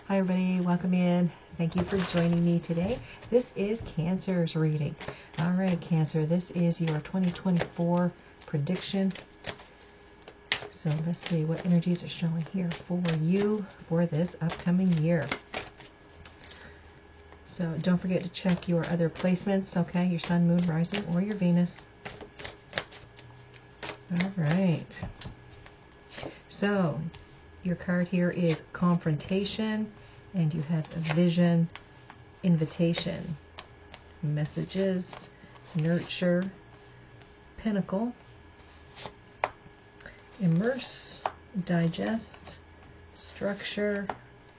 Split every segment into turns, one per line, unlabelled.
Hi everybody, welcome in. Thank you for joining me today. This is Cancer's reading. All right, Cancer, this is your 2024 prediction. So let's see what energies are showing here for you for this upcoming year. So don't forget to check your other placements, okay? Your Sun, Moon, Rising, or your Venus. All right. So your card here is Confrontation, and you have a Vision, Invitation, Messages, Nurture, Pinnacle, Immerse, Digest, Structure,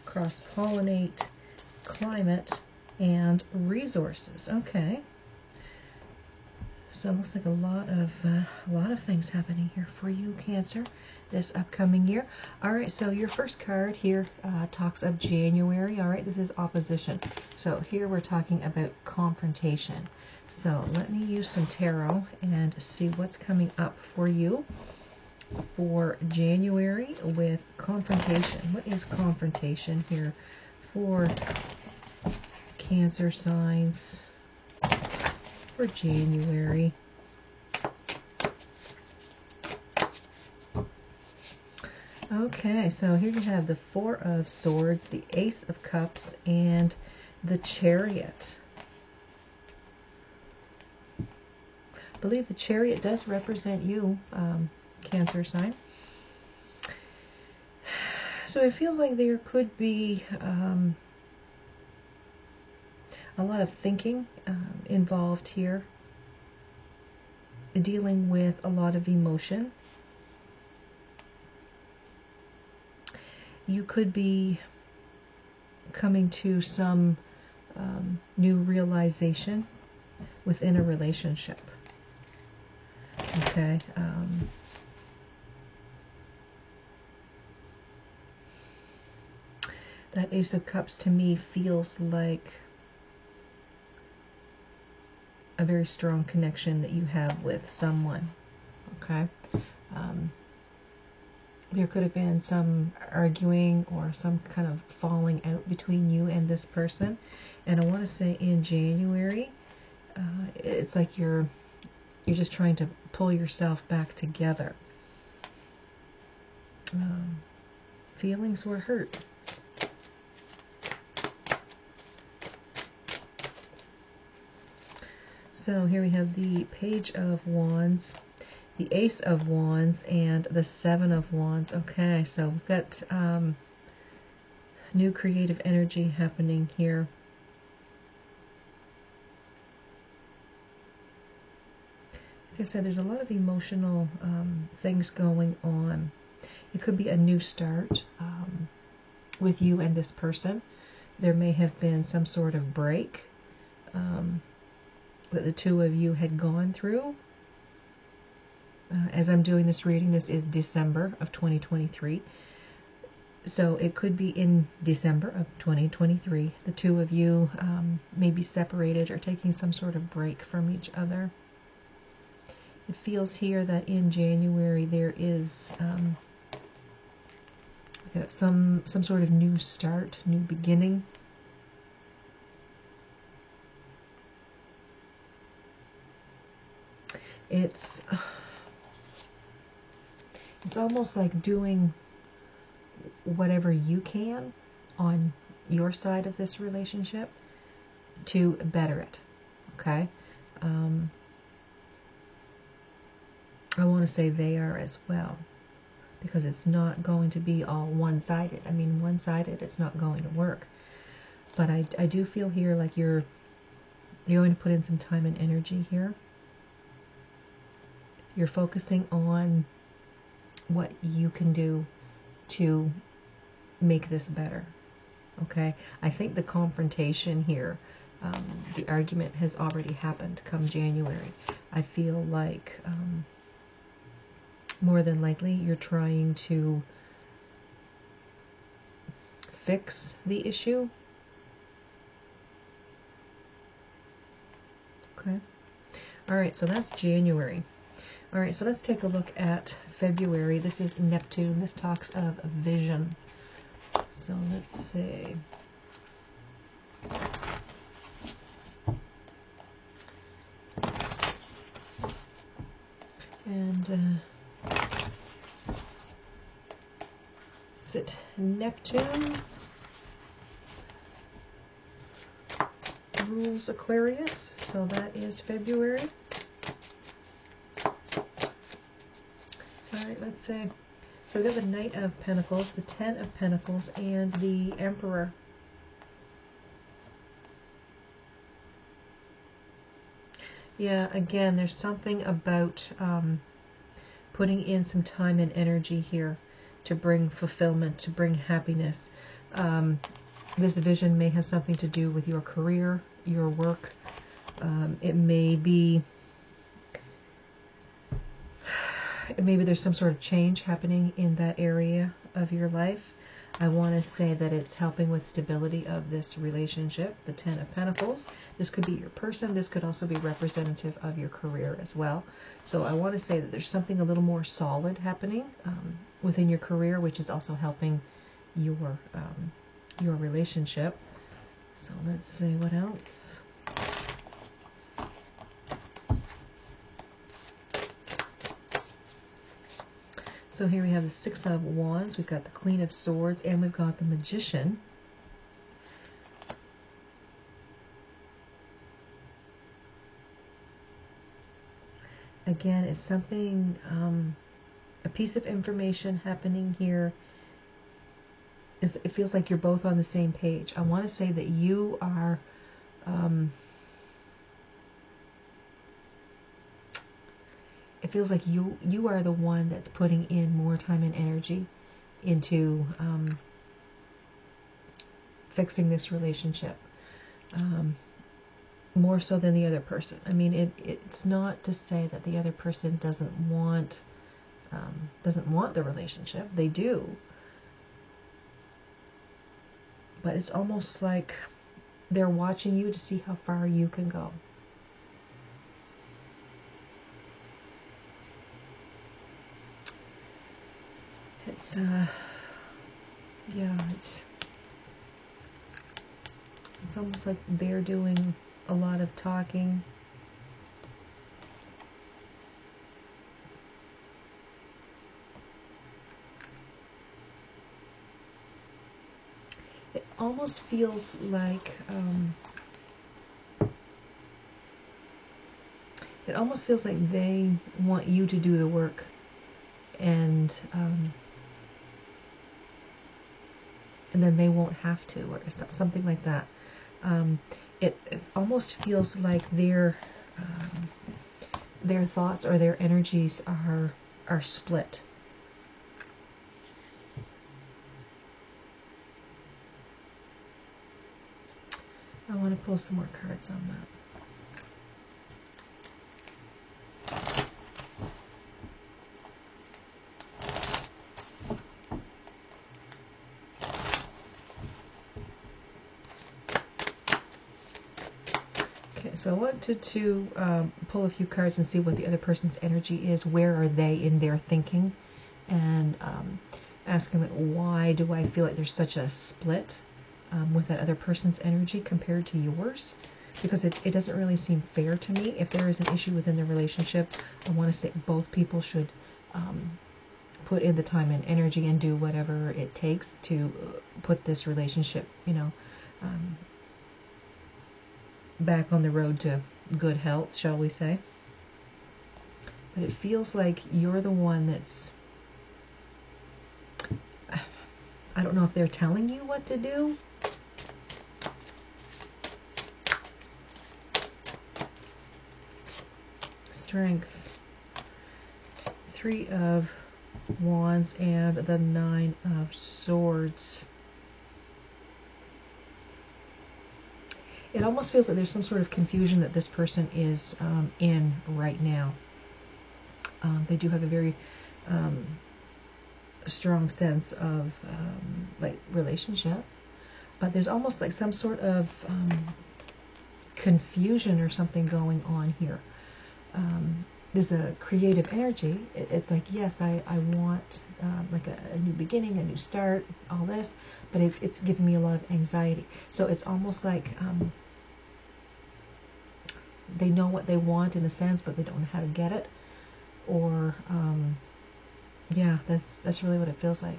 Cross-Pollinate, Climate, and Resources. Okay. So it looks like a lot of things happening here for you, Cancer, this upcoming year. All right, so your first card here talks of January. All right, this is opposition. So here we're talking about confrontation. So let me use some tarot and see what's coming up for you for January with confrontation. What is confrontation here for Cancer signs for January? Okay, so here you have the Four of Swords, the Ace of Cups, and the Chariot. I believe the Chariot does represent you, Cancer sign. So it feels like there could be a lot of thinking involved here, dealing with a lot of emotion. You could be coming to some new realization within a relationship. Okay. That Ace of Cups to me feels like a very strong connection that you have with someone. Okay. There could have been some arguing or some kind of falling out between you and this person. And I want to say in January, it's like you're just trying to pull yourself back together. Feelings were hurt. So here we have the Page of Wands, the Ace of Wands, and the Seven of Wands. Okay, so we've got new creative energy happening here. Like I said, there's a lot of emotional things going on. It could be a new start with you and this person. There may have been some sort of break that the two of you had gone through. As I'm doing this reading, this is December of 2023. So it could be in December of 2023. The two of you may be separated or taking some sort of break from each other. It feels here that in January there is some sort of new start, new beginning. It's almost like doing whatever you can on your side of this relationship to better it. Okay? I want to say they are as well, because it's not going to be all one-sided. I mean, one-sided, it's not going to work. But I do feel here like you're going to put in some time and energy here. You're focusing on what you can do to make this better. Okay? I think the confrontation here, the argument has already happened come January. I feel like more than likely you're trying to fix the issue. Okay? Alright, so that's January. Alright, so let's take a look at February. This is Neptune. This talks of vision. So let's see. And is it Neptune rules Aquarius? So that is February. Alright, let's see. So we got the Knight of Pentacles, the Ten of Pentacles, and the Emperor. Yeah, again, there's something about putting in some time and energy here to bring fulfillment, to bring happiness. This vision may have something to do with your career, your work. It may be, maybe there's some sort of change happening in that area of your life. I want to say that it's helping with stability of this relationship, the Ten of Pentacles. This could be your person. This could also be representative of your career as well. So I want to say that there's something a little more solid happening within your career, which is also helping your relationship. So let's see what else. So here we have the Six of Wands, we've got the Queen of Swords, and we've got the Magician. Again, it's something, a piece of information happening here. It feels like you're both on the same page. I want to say that you are, it feels like you are the one that's putting in more time and energy into fixing this relationship, more so than the other person. I mean, it's not to say that the other person doesn't want the relationship. They do, but it's almost like they're watching you to see how far you can go. It's yeah, it's almost like they're doing a lot of talking. It almost feels like they want you to do the work, and then they won't have to, or something like that. It almost feels like their thoughts or their energies are split. I want to pull some more cards on that. So I wanted to pull a few cards and see what the other person's energy is. Where are they in their thinking? And asking, like, why do I feel like there's such a split with that other person's energy compared to yours? Because it doesn't really seem fair to me. If there is an issue within the relationship, I want to say both people should put in the time and energy and do whatever it takes to put this relationship, back on the road to good health, shall we say. But it feels like you're the one that's, I don't know if they're telling you what to do. Strength. Three of Wands and the Nine of Swords. It almost feels like there's some sort of confusion that this person is in right now. They do have a very strong sense of like relationship, but there's almost like some sort of confusion or something going on here. there's a creative energy. It's like, yes, I want like a new beginning, a new start, all this, but it's giving me a lot of anxiety. So it's almost like they know what they want in a sense, but they don't know how to get it. Or yeah, that's really what it feels like.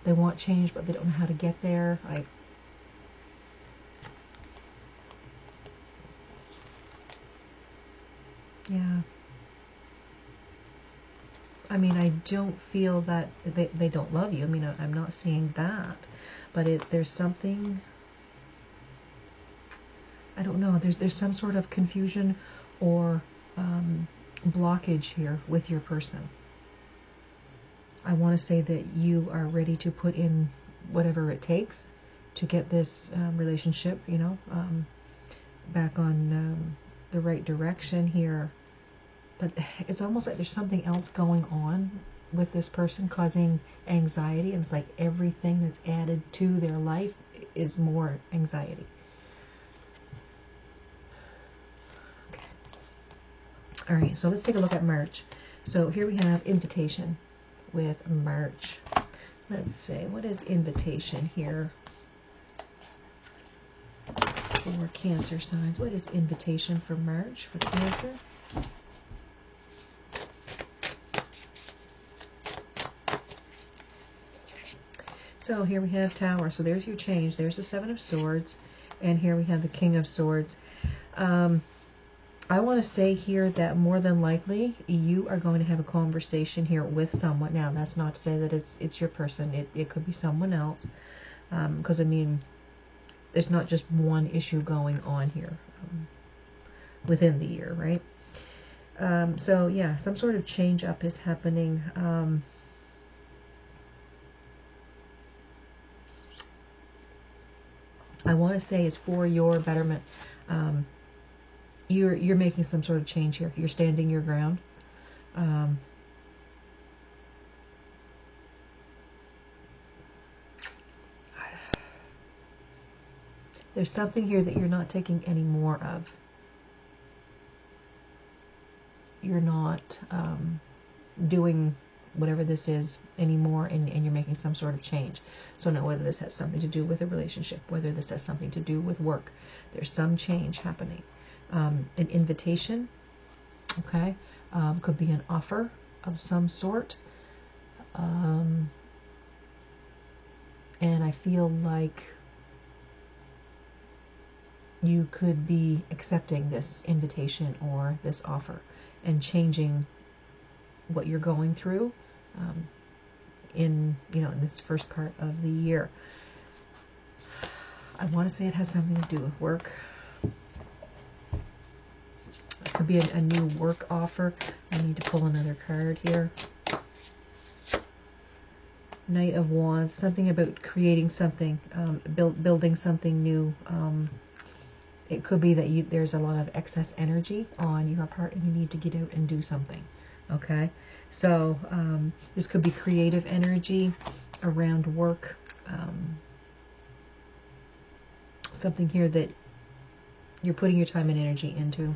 They want change, but they don't know how to get there. Yeah. I mean, I don't feel that they don't love you. I mean, I'm not seeing that, but there's something, I don't know, there's some sort of confusion or blockage here with your person. I want to say that you are ready to put in whatever it takes to get this relationship, you know, back on the right direction here. But it's almost like there's something else going on with this person causing anxiety, and it's like everything that's added to their life is more anxiety. Okay. All right, so let's take a look at March. So here we have invitation with March. Let's see, what is invitation here for Cancer signs? What is invitation for March for Cancer? So here we have Tower. So there's your change. There's the Seven of Swords. And here we have the King of Swords. I want to say here that more than likely you are going to have a conversation here with someone. Now, that's not to say that it's your person. It could be someone else. Because, I mean, there's not just one issue going on here within the year, right? So, yeah, some sort of change up is happening. I want to say it's for your betterment. You're making some sort of change here. You're standing your ground. There's something here that you're not taking any more of. You're not doing whatever this is anymore, and you're making some sort of change. So now whether this has something to do with a relationship, whether this has something to do with work, there's some change happening. An invitation, okay, could be an offer of some sort. And I feel like you could be accepting this invitation or this offer and changing what you're going through in this first part of the year. I want to say it has something to do with work. It could be a new work offer. I need to pull another card here. Knight of Wands, something about creating something, building something new. It could be that there's a lot of excess energy on your part and you need to get out and do something. Okay, so this could be creative energy around work. Something here that you're putting your time and energy into.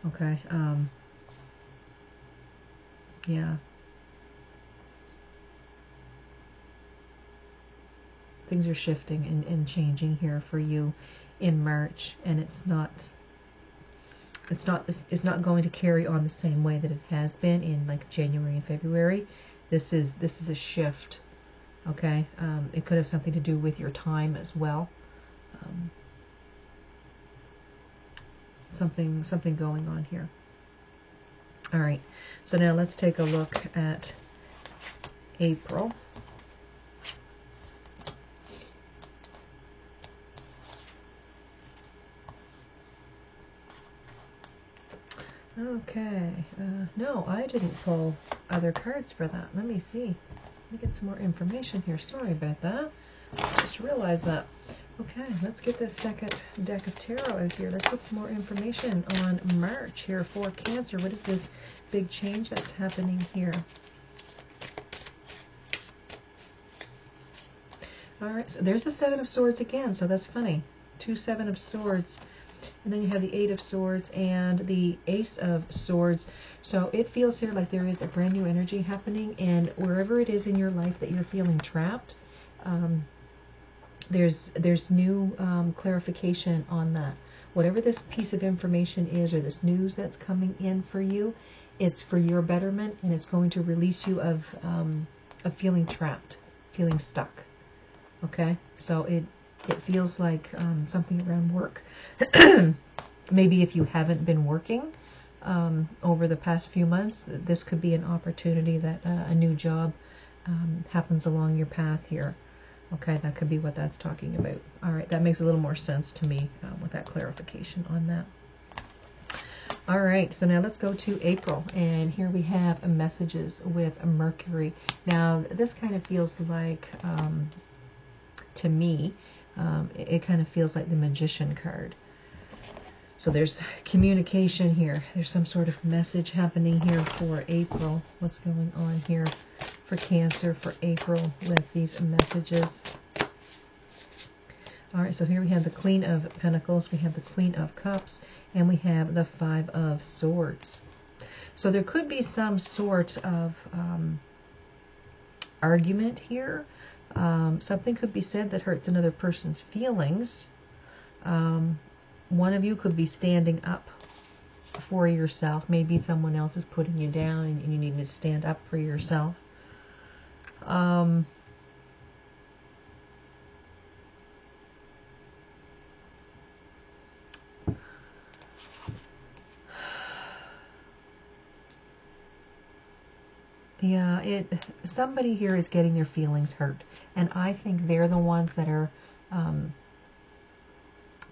Okay, yeah. Things are shifting and changing here for you in March, and it's not going to carry on the same way that it has been in like January and February. This is a shift. Okay, it could have something to do with your time as well. Something going on here. All right, so now let's take a look at April. Okay, no, I didn't pull other cards for that. Let me see. Let me get some more information here. Sorry about that. I just realized that. Okay, let's get this second deck of tarot out here. Let's get some more information on March here for Cancer. What is this big change that's happening here? All right, so there's the Seven of Swords again, so that's funny. 2 Seven of Swords. And then you have the Eight of Swords and the Ace of Swords. So it feels here like there is a brand new energy happening, and wherever it is in your life that you're feeling trapped, there's new clarification on that. Whatever this piece of information is, or this news that's coming in for you, it's for your betterment, and it's going to release you of feeling trapped, feeling stuck. Okay, so it feels like something around work. Maybe if you haven't been working over the past few months, this could be an opportunity that a new job happens along your path here. Okay, that could be what that's talking about. All right, that makes a little more sense to me with that clarification on that. All right, so now let's go to April, and here we have messages with Mercury. Now, this kind of feels like, to me, it kind of feels like the Magician card. So there's communication here. There's some sort of message happening here for April. What's going on here for Cancer for April with these messages? All right, so here we have the Queen of Pentacles, we have the Queen of Cups, and we have the Five of Swords. So there could be some sort of argument here. Something could be said that hurts another person's feelings. One of you could be standing up for yourself. Maybe someone else is putting you down and you need to stand up for yourself. Yeah, somebody here is getting their feelings hurt, and I think they're the ones that are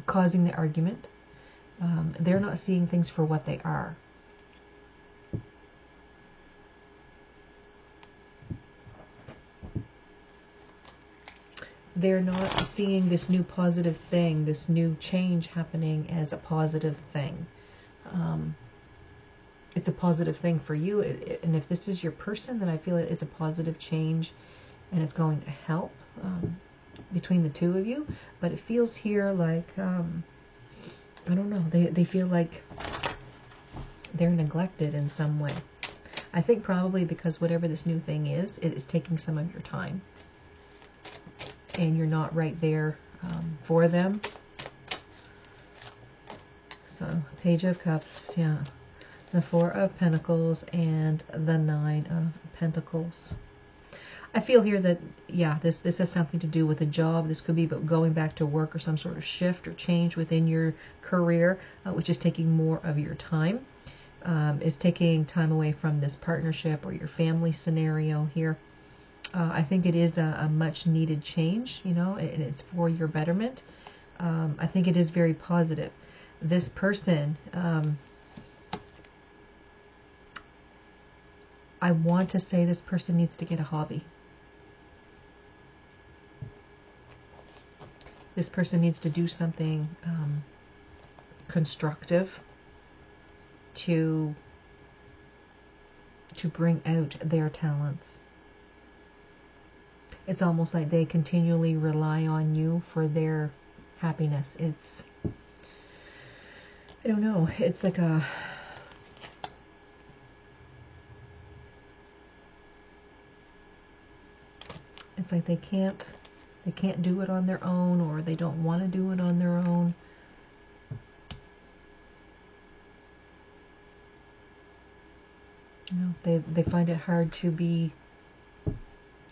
causing the argument. They're not seeing things for what they are. They're not seeing this new positive thing, this new change happening as a positive thing. It's a positive thing for you, and if this is your person, then I feel it's a positive change, and it's going to help between the two of you. But it feels here like, I don't know, they feel like they're neglected in some way. I think probably because whatever this new thing is, it is taking some of your time, and you're not right there for them. So, Page of Cups, yeah. The Four of Pentacles and the Nine of Pentacles. I feel here that, yeah, this has something to do with a job. This could be about going back to work or some sort of shift or change within your career, which is taking more of your time. It's taking time away from this partnership or your family scenario here. I think it is a much needed change, you know, and it's for your betterment. I think it is very positive. This person, I want to say this person needs to get a hobby. This person needs to do something constructive to bring out their talents. It's almost like they continually rely on you for their happiness. It's, I don't know, it's like a, it's like they can't do it on their own, or they don't want to do it on their own. You know, they find it hard to be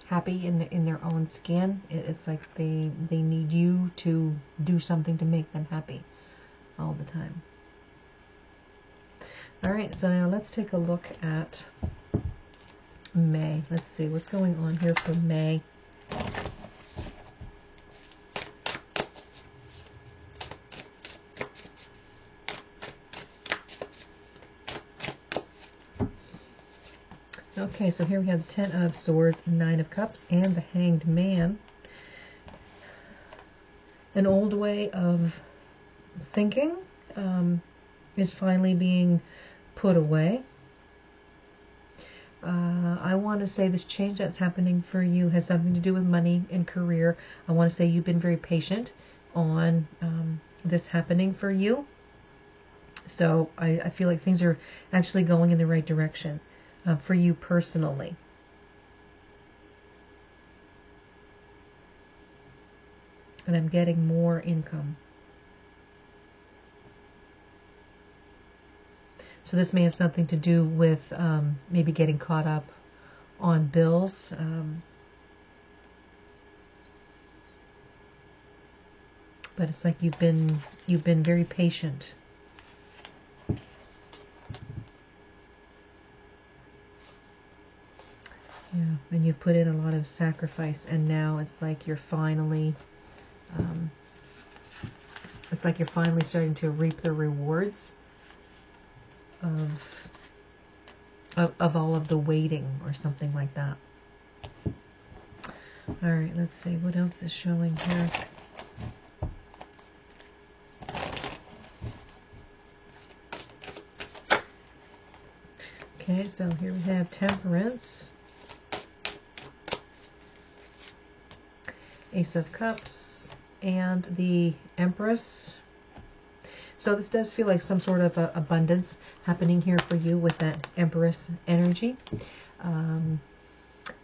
happy in their own skin. It's like they need you to do something to make them happy all the time. All right, so now let's take a look at May. Let's see what's going on here for May. Okay, so here we have the Ten of Swords, Nine of Cups, and the Hanged Man. An old way of thinking is finally being put away. I want to say this change that's happening for you has something to do with money and career. I want to say you've been very patient on this happening for you. So I feel like things are actually going in the right direction for you personally. And I'm getting more income. So this may have something to do with maybe getting caught up on bills. But it's like you've been very patient. Yeah, and you've put in a lot of sacrifice, and now it's like you're finally starting to reap the rewards of all of the waiting or something like that. All right, let's see what else is showing here. Okay, so here we have Temperance, Ace of Cups, and the Empress. So this does feel like some sort of abundance happening here for you with that Empress energy.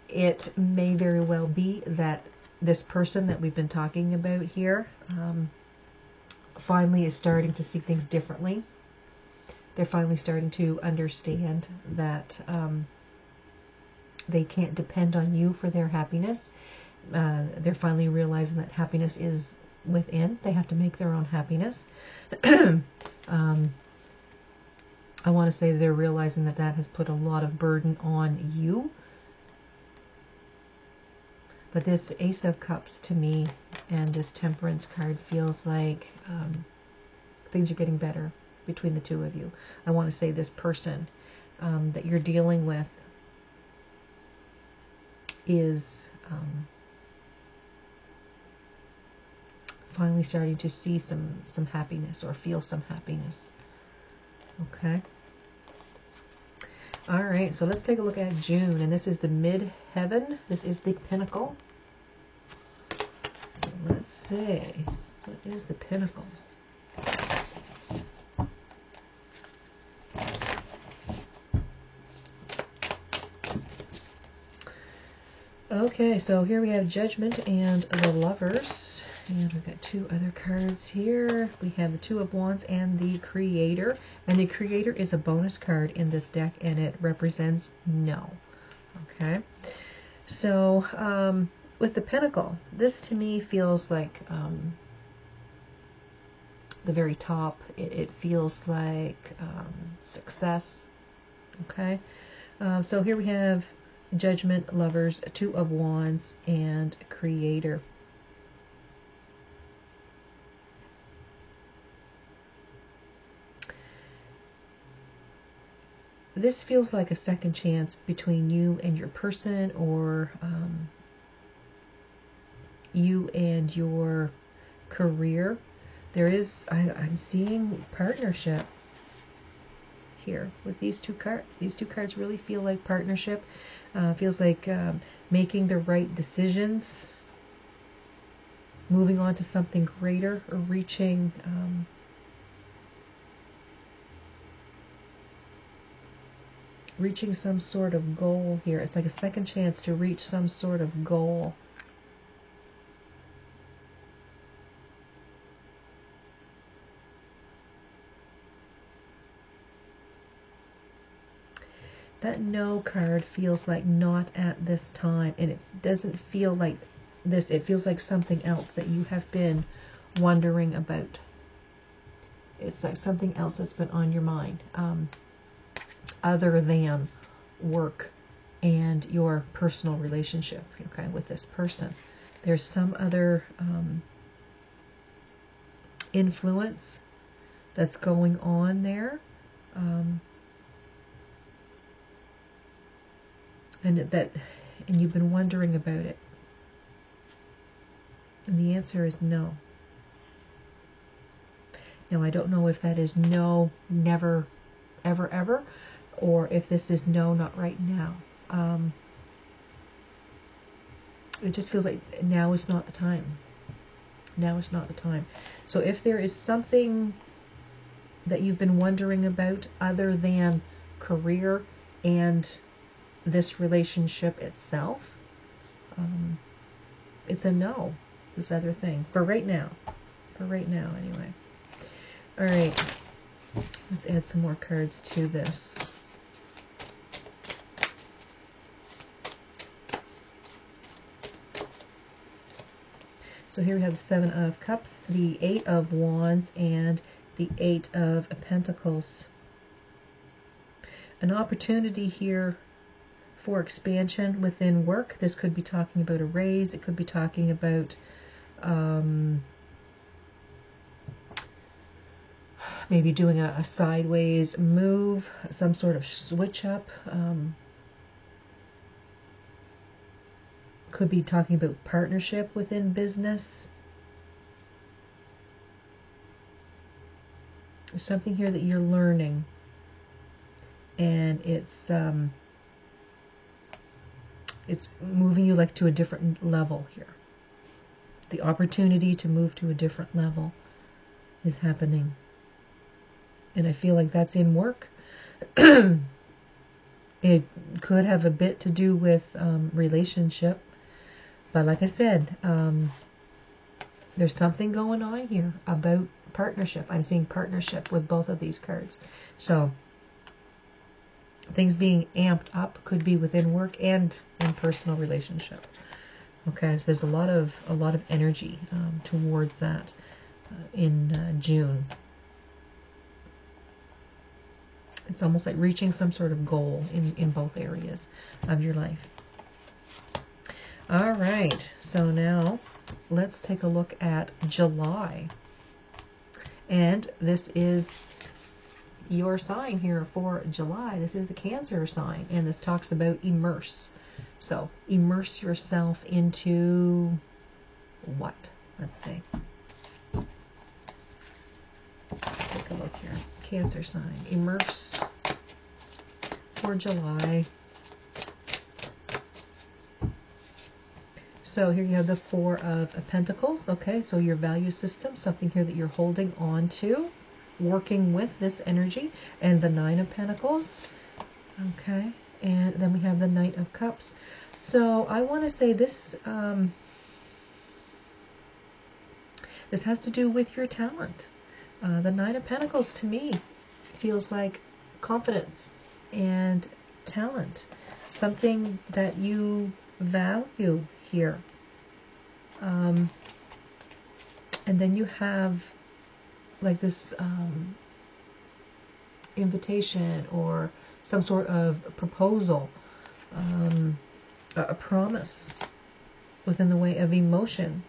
It may very well be that this person that we've been talking about here finally is starting to see things differently. They're finally starting to understand that they can't depend on you for their happiness. They're finally realizing that happiness is within. They have to make their own happiness. I want to say they're realizing that that has put a lot of burden on you. But this Ace of Cups to me and this Temperance card feels like things are getting better between the two of you. I want to say this person that you're dealing with is finally starting to see some happiness or feel some happiness. Okay. All right, so let's take a look at June, and this is the midheaven. This is the Pinnacle. So let's see, what is the Pinnacle? Okay, so here we have Judgment and the Lovers. And we've got two other cards here. We have the Two of Wands and the Creator. And the Creator is a bonus card in this deck, and it represents no. Okay. So, with the Pinnacle, this to me feels like the very top. It feels like success. Okay. So here we have Judgment, Lovers, Two of Wands, and Creator. This feels like a second chance between you and your person, or you and your career. There is, I'm seeing partnership here with these two cards. These two cards really feel like partnership. Feels like making the right decisions, moving on to something greater, or reaching some sort of goal here. It's like a second chance to reach some sort of goal. That no card feels like not at this time, and it doesn't feel like this. It feels like something else that you have been wondering about. It's like something else that's been on your mind, other than work and your personal relationship, okay, with this person. There's some other influence that's going on there. And you've been wondering about it. And the answer is no. Now, I don't know if that is no, never, ever, ever, or if this is no, not right now. It just feels like now is not the time. Now is not the time. So if there is something that you've been wondering about other than career and this relationship itself? It's a no, this other thing, for right now. For right now, anyway. All right, let's add some more cards to this. So here we have the Seven of Cups, the Eight of Wands, and the Eight of Pentacles. An opportunity here for expansion within work. This could be talking about a raise. It could be talking about maybe doing a sideways move, some sort of switch up. Could be talking about partnership within business. There's something here that you're learning, and it's moving you like to a different level here. The opportunity to move to a different level is happening, and I feel like that's in work. It could have a bit to do with relationship. But like I said, there's something going on here about partnership. I'm seeing partnership with both of these cards. So things being amped up could be within work and in personal relationship. Okay, so there's a lot of energy towards that in June. It's almost like reaching some sort of goal in both areas of your life. All right, so now let's take a look at July. And this is your sign here for July. This is the Cancer sign, and this talks about immerse. So immerse yourself into what? Let's see. Let's take a look here. Cancer sign. Immerse for July. So here you have the Four of Pentacles. Okay, so your value system, something here that you're holding on to, working with this energy, and the Nine of Pentacles. Okay, and then we have the Knight of Cups. So I want to say this, this has to do with your talent. The Nine of Pentacles to me feels like confidence and talent, something that you value here. And then you have like this invitation or some sort of proposal, a promise within the way of emotion.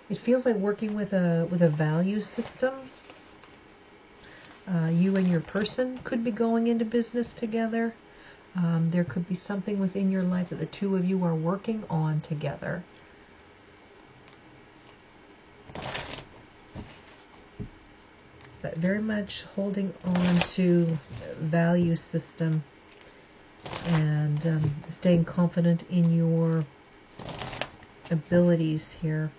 It feels like working with a value system. You and your person could be going into business together. There could be something within your life that the two of you are working on together. But very much holding on to value system and staying confident in your abilities here.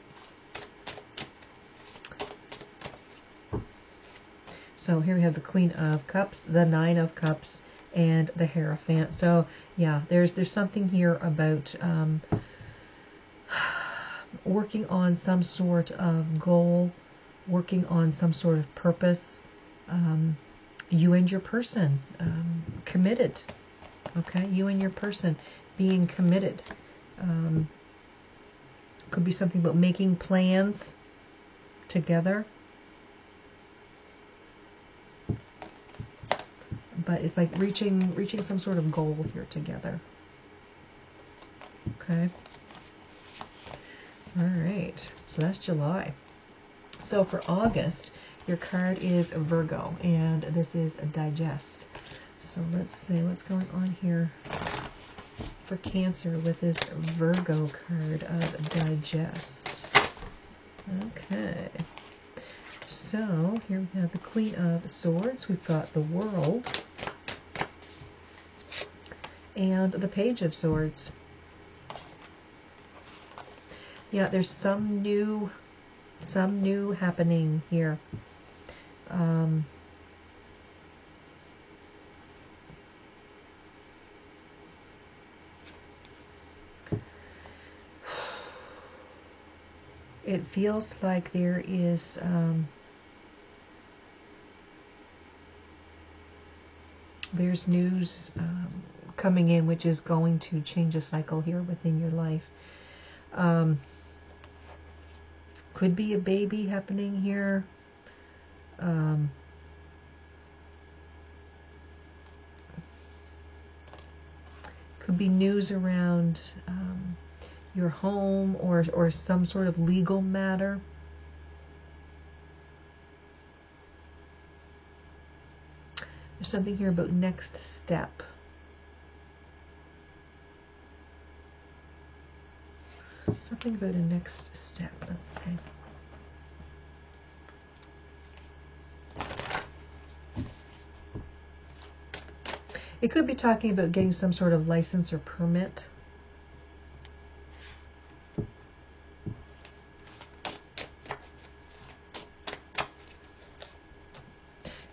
So here we have the Queen of Cups, the Nine of Cups, and the Hierophant. So yeah, there's something here about working on some sort of goal, working on some sort of purpose. You and your person committed. Okay, you and your person being committed. Could be something about making plans together. But it's like reaching some sort of goal here together. Okay. All right. So that's July. So for August, your card is Virgo, and this is a digest. So let's see what's going on here for Cancer with this Virgo card of digest. Okay. So here we have the Queen of Swords. We've got the World and the Page of Swords. Yeah, there's some new happening here. It feels like there is there's news coming in which is going to change a cycle here within your life. Could be a baby happening here. Could be news around your home or some sort of legal matter. There's something here about next step. Something about a next step. Let's see. It could be talking about getting some sort of license or permit.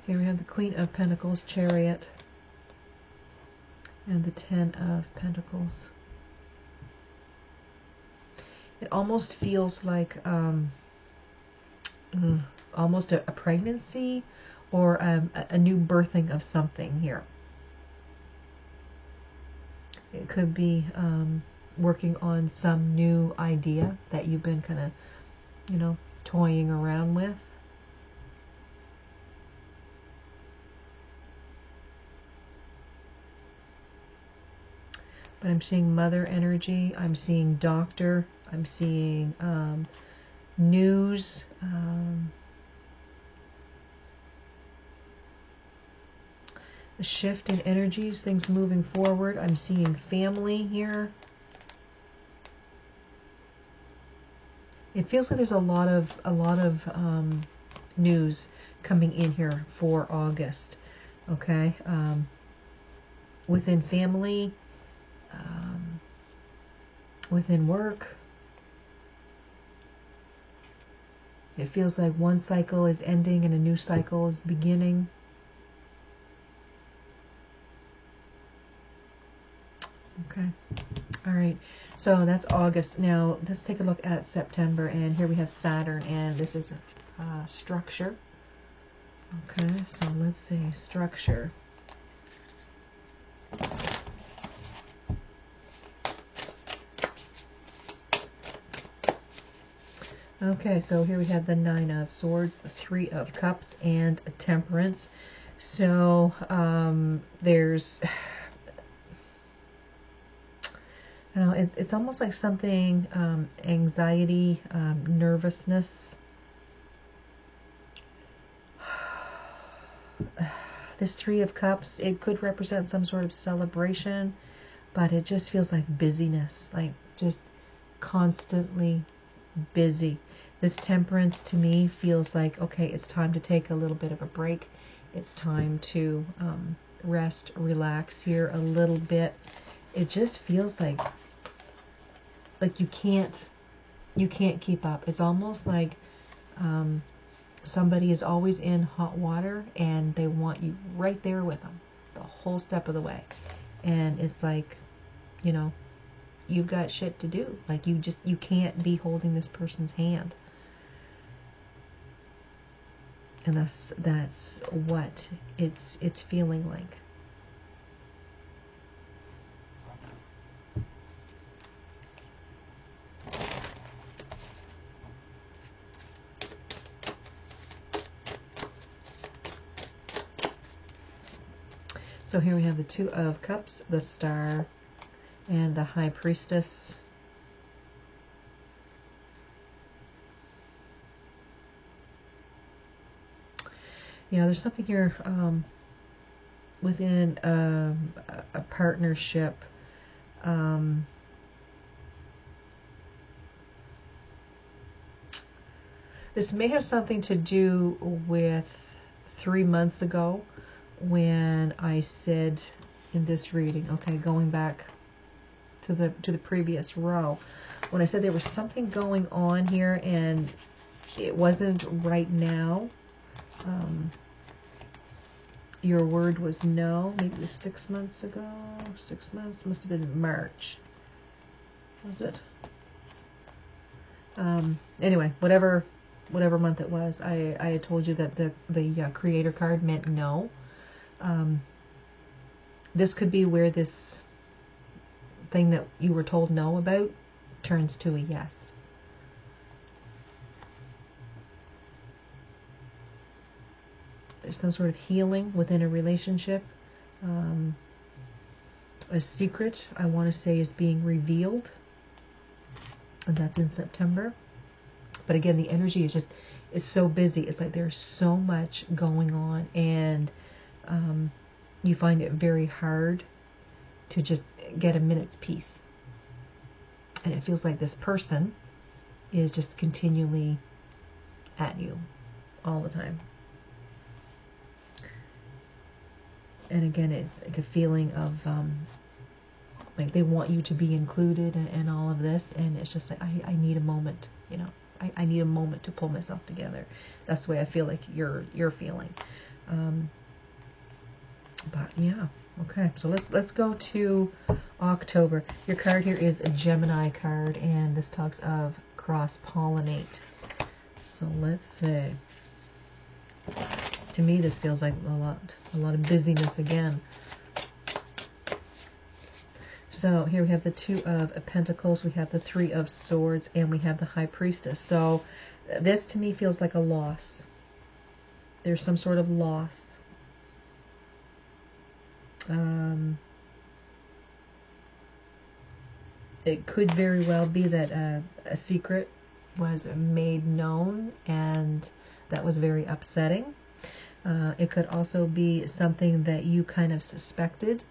Here we have the Queen of Pentacles, Chariot, and the Ten of Pentacles. It almost feels like almost a pregnancy or a new birthing of something here. It could be working on some new idea that you've been kind of, toying around with. But I'm seeing mother energy. I'm seeing doctor. I'm seeing news. A shift in energies, things moving forward. I'm seeing family here. It feels like there's a lot of news coming in here for August. Okay, within family, within work. It feels like one cycle is ending and a new cycle is beginning. Okay. All right. So that's August. Now let's take a look at September. And here we have Saturn. And this is structure. Okay. So let's see. Structure. Okay. So here we have the Nine of Swords, the Three of Cups, and a Temperance. So there's... it's almost like something, anxiety, nervousness. This Three of Cups, it could represent some sort of celebration, but it just feels like busyness, like just constantly busy. This Temperance to me feels like, okay, it's time to take a little bit of a break. It's time to rest, relax here a little bit. It just feels like you can't keep up. It's almost like somebody is always in hot water and they want you right there with them the whole step of the way. And it's like, you've got shit to do. Like you can't be holding this person's hand. And that's what it's feeling like. So here we have the Two of Cups, the Star, and the High Priestess. There's something here within a partnership. This may have something to do with 3 months ago when I said in this reading, okay, going back to the previous row. When I said there was something going on here and it wasn't right now, your word was no. Maybe it was 6 months ago. 6 months, must have been March. Was it? Anyway, whatever month it was, I had told you that the creator card meant no. This could be where this thing that you were told no about turns to a yes. There's some sort of healing within a relationship. A secret, I want to say, is being revealed. And that's in September. But again, the energy is so busy. It's like there's so much going on, and you find it very hard to just get a minute's peace. And it feels like this person is just continually at you all the time. And again, it's like a feeling of like they want you to be included in all of this, and it's just like I need a moment, you know. I need a moment to pull myself together. That's the way I feel like you're feeling. But yeah, okay. So let's go to October. Your card here is a Gemini card, and this talks of cross-pollinate. So let's see. To me, this feels like a lot of busyness again. So here we have the Two of Pentacles, we have the Three of Swords, and we have the High Priestess. So this to me feels like a loss. There's some sort of loss. It could very well be that a secret was made known, and that was very upsetting. It could also be something that you kind of suspected,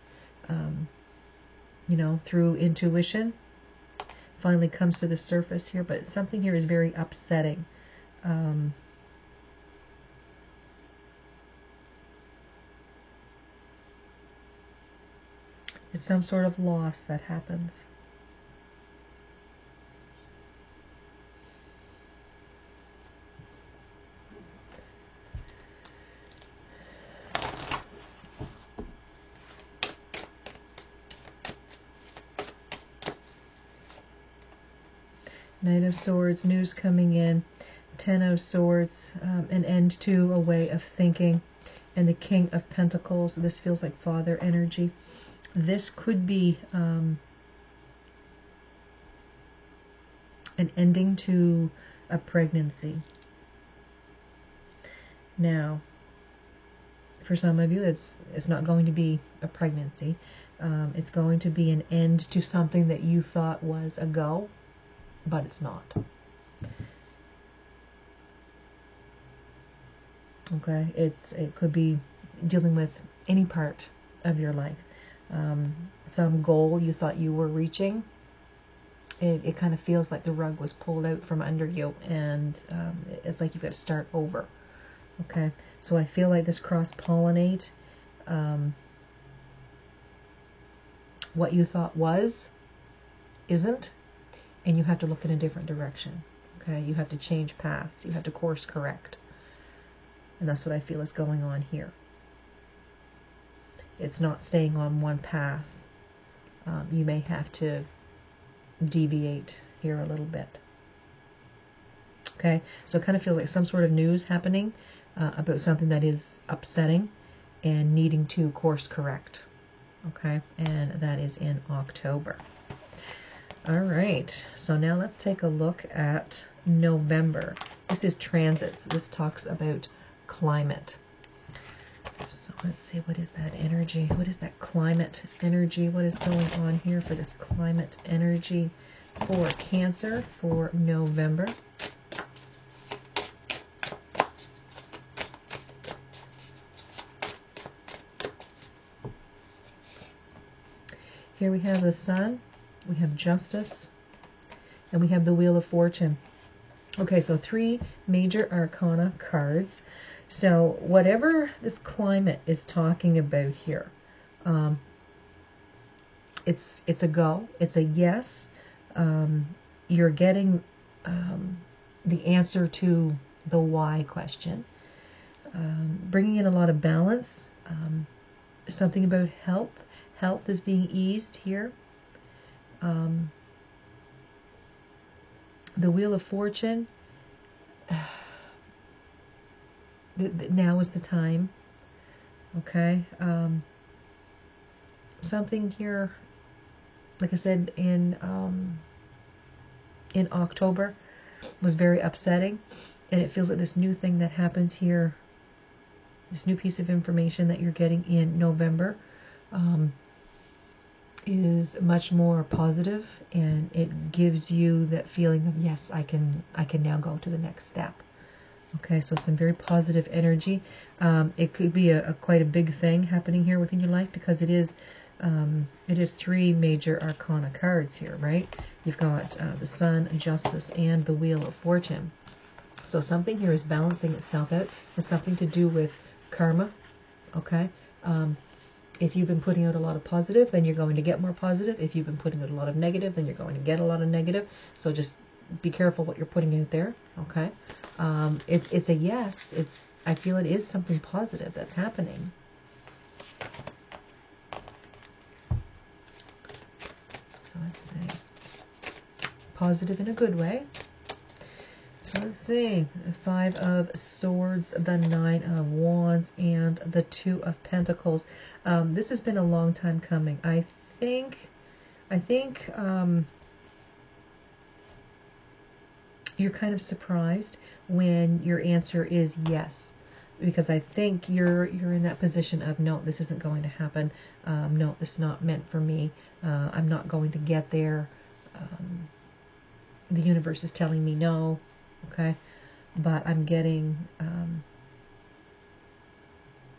you know, through intuition, finally comes to the surface here, but something here is very upsetting. It's some sort of loss that happens. Knight of Swords, news coming in. Ten of Swords, an end to a way of thinking. And the King of Pentacles, this feels like father energy. This could be an ending to a pregnancy. Now, for some of you, it's not going to be a pregnancy. It's going to be an end to something that you thought was a go, but it's not. Okay, it could be dealing with any part of your life. Some goal you thought you were reaching, it kind of feels like the rug was pulled out from under you, and it's like you've got to start over. Okay, so I feel like this cross-pollinate, what you thought was, isn't, and you have to look in a different direction. Okay, you have to change paths, you have to course correct. And that's what I feel is going on here. It's not staying on one path. You may have to deviate here a little bit. Okay, so it kind of feels like some sort of news happening about something that is upsetting and needing to course correct. Okay, and that is in October. All right, so now let's take a look at November. This is transits. This talks about climate. So let's see, what is that energy? What is that climate energy? What is going on here for this climate energy for Cancer for November? Here we have the Sun, we have Justice, and we have the Wheel of Fortune. Okay, so 3 major arcana cards. So whatever this climate is talking about here, it's a go. It's a yes. You're getting the answer to the why question. Bringing in a lot of balance. Something about health. Health is being eased here. The Wheel of Fortune. Now is the time. Okay. Something here, like I said, in October was very upsetting, and it feels like this new thing that happens here, this new piece of information that you're getting in November, is much more positive, and it gives you that feeling of, yes, I can now go to the next step. Okay, so some very positive energy. It could be quite a big thing happening here within your life, because it is 3 major arcana cards here, right? You've got the Sun, Justice, and the Wheel of Fortune. So something here is balancing itself out. It's something to do with karma, okay? If you've been putting out a lot of positive, then you're going to get more positive. If you've been putting out a lot of negative, then you're going to get a lot of negative. So just be careful what you're putting out there, okay? It's a yes. I feel it is something positive that's happening. So let's see. Positive in a good way. So let's see. The 5 of Swords, the 9 of Wands, and the 2 of Pentacles. This has been a long time coming. I think you're kind of surprised when your answer is yes, because I think you're in that position of, no, this isn't going to happen. No, this is not meant for me. I'm not going to get there. The universe is telling me no. Okay, but I'm getting,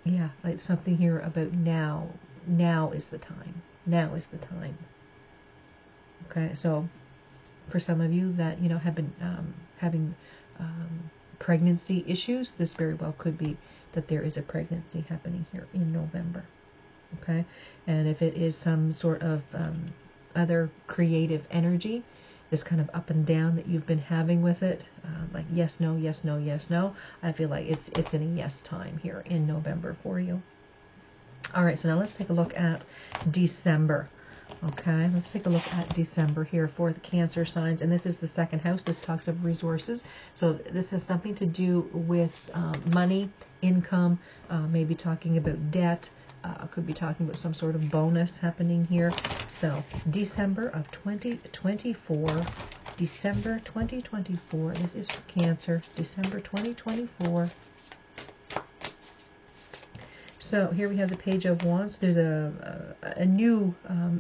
yeah, like something here about now. Now is the time. Now is the time. Okay, so for some of you that, have been having pregnancy issues, this very well could be that there is a pregnancy happening here in November. Okay, and if it is some sort of other creative energy, this kind of up and down that you've been having with it, like yes, no, yes, no, yes, no, I feel like it's in a yes time here in November for you. All right, so now let's take a look at December. Okay, let's take a look at December here for the Cancer signs, and this is the 2nd house. This talks of resources, so this has something to do with money, income, maybe talking about debt. Could be talking about some sort of bonus happening here. So December of 2024, December 2024, this is for Cancer, December 2024. So here we have the Page of Wands. There's a new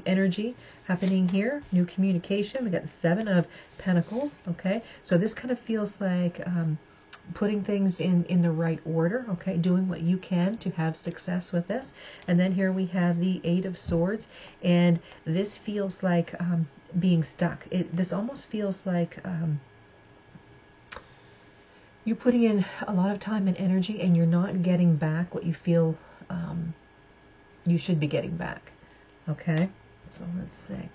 energy happening here, new communication. We got the 7 of Pentacles, okay? So this kind of feels like putting things in the right order, okay? Doing what you can to have success with this. And then here we have the 8 of Swords, and this feels like being stuck. This almost feels like you're putting in a lot of time and energy, and you're not getting back what you feel you should be getting back. Okay, so let's see.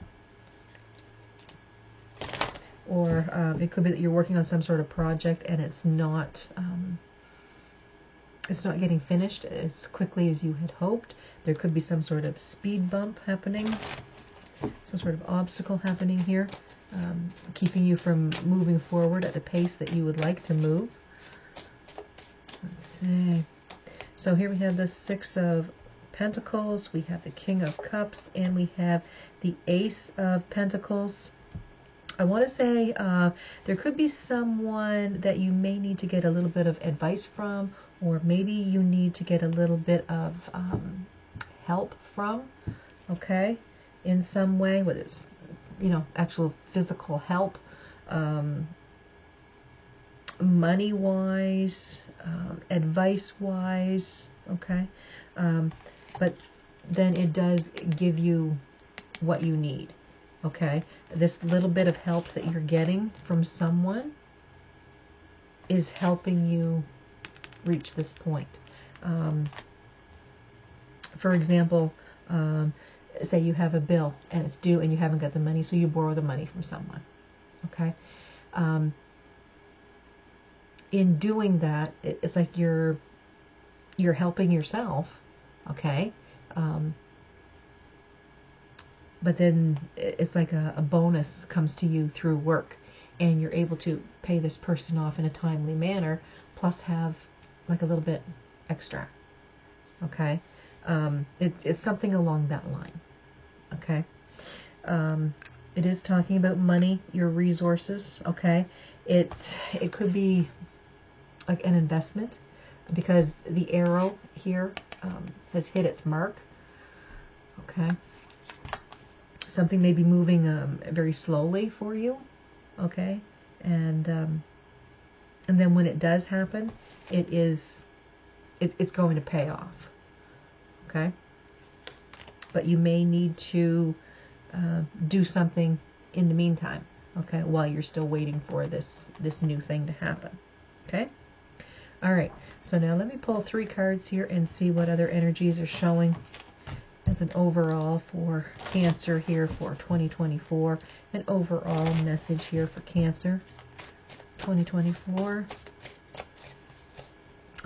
Or it could be that you're working on some sort of project and it's not getting finished as quickly as you had hoped. There could be some sort of speed bump happening, some sort of obstacle happening here, keeping you from moving forward at the pace that you would like to move. Let's see. So here we have the 6 of Pentacles, we have the King of Cups, and we have the Ace of Pentacles. I want to say there could be someone that you may need to get a little bit of advice from, or maybe you need to get a little bit of help from, okay, in some way, whether it's, actual physical help, money-wise, advice-wise, okay, but then it does give you what you need, okay? This little bit of help that you're getting from someone is helping you reach this point. For example, say you have a bill and it's due and you haven't got the money, so you borrow the money from someone. Okay. In doing that, it's like you're helping yourself. Okay. But then it's like a bonus comes to you through work, and you're able to pay this person off in a timely manner, plus have like a little bit extra. Okay. It's something along that line. Okay. It is talking about money, your resources. Okay. It could be like an investment, because the arrow here has hit its mark. Okay. Something may be moving very slowly for you. Okay. And then when it does happen, it's going to pay off. Okay. But you may need to do something in the meantime. Okay. While you're still waiting for this new thing to happen. Okay. All right. So now let me pull 3 cards here and see what other energies are showing as an overall for Cancer here for 2024. An overall message here for Cancer 2024.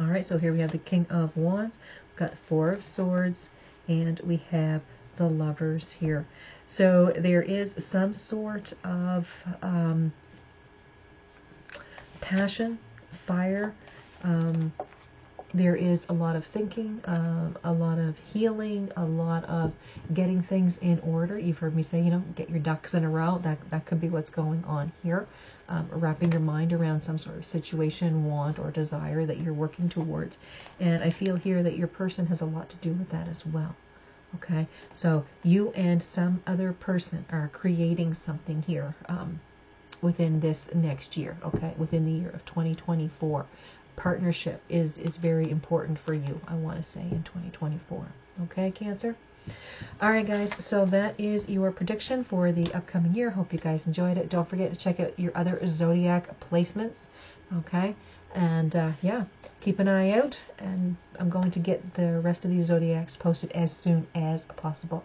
All right, so here we have the King of Wands. We've got the 4 of Swords, and we have the Lovers here. So there is some sort of passion, fire. There is a lot of thinking, a lot of healing, a lot of getting things in order. You've heard me say, get your ducks in a row. That could be what's going on here. Wrapping your mind around some sort of situation, want, or desire that you're working towards. And I feel here that your person has a lot to do with that as well. Okay, so you and some other person are creating something here within this next year, okay, within the year of 2024. Partnership is very important for you, I want to say, in 2024. Okay, Cancer? All right, guys, so that is your prediction for the upcoming year. Hope you guys enjoyed it. Don't forget to check out your other zodiac placements, okay? And, yeah, keep an eye out, and I'm going to get the rest of these zodiacs posted as soon as possible.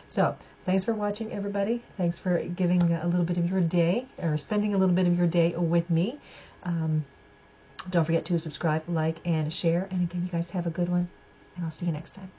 So, thanks for watching, everybody. Thanks for giving a little bit of your day, or spending a little bit of your day with me. Don't forget to subscribe, like, and share. And again, you guys have a good one, and I'll see you next time.